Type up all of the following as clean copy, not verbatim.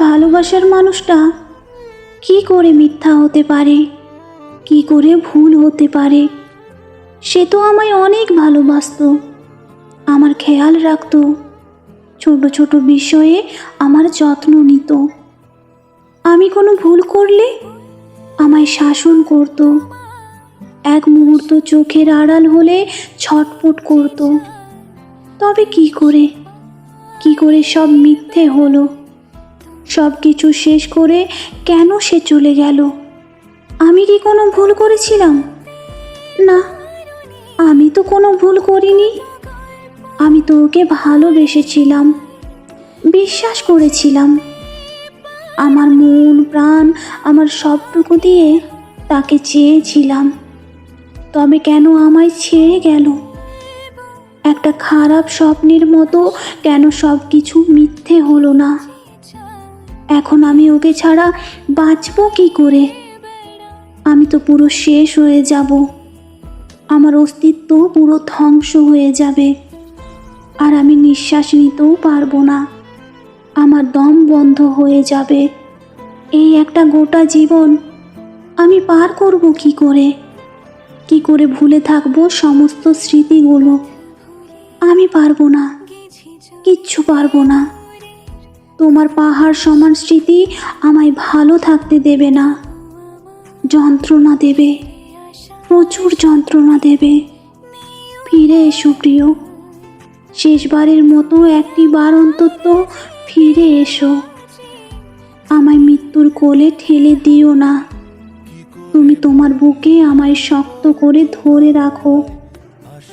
ভালোবাসার মানুষটা কি করে মিথ্যা হতে পারে, কি করে ভুল হতে পারে? সে তো আমায় অনেক ভালোবাসতো, আমার খেয়াল রাখতো, ছোট ছোট বিষয়ে আমার যত্ন নিত। আমি কোনো ভুল করলে আমায় শাসন করত, এক মুহূর্ত চোখের আড়াল হলে ছটফট করত। তবে কি করে সব মিথ্যে হলো? সব কিছু শেষ করে কেন সে চলে গেল? আমি কি কোনো ভুল করেছিলাম? না, আমি তো কোনো ভুল করিনি। আমি তো ওকে ভালোবেসেছিলাম, বিশ্বাস করেছিলাম। আমার মন প্রাণ, আমার সবটুকু দিয়ে তাকে চেয়েছিলাম। তবে কেন আমায় ছেড়ে গেল? একটা খারাপ স্বপ্নের মতো কেন সব কিছু মিথ্যে হলো না? এখন আমি ওকে ছাড়া বাঁচবো কি করে? আমি তো পুরো শেষ হয়ে যাব, আমার অস্তিত্ব পুরো ধ্বংস হয়ে যাবে, আর আমি নিঃশ্বাস নিতেও পারবো না, আমার দম বন্ধ হয়ে যাবে। এই একটা গোটা জীবন আমি পার করব কি করে? কি করে ভুলে থাকবো সমস্ত স্মৃতিগুলো? আমি পারবো না, কিচ্ছু পারবো না। তোমার পাহাড় সমান স্মৃতি আমায় ভালো থাকতে দেবে না, যন্ত্রণা দেবে, প্রচুর যন্ত্রণা দেবে। ফিরে এসো প্রিয়, শেষবারের মতো একটি বার অন্তত ফিরে এসো। আমায় মৃত্যুর কোলে ঠেলে দিও না। তুমি তোমার বুকে আমায় শক্ত করে ধরে রাখো,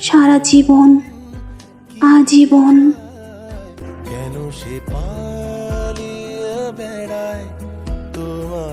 সারা জীবন, আজীবন। কেন সে পালিয়ে বেড়ায় তোমার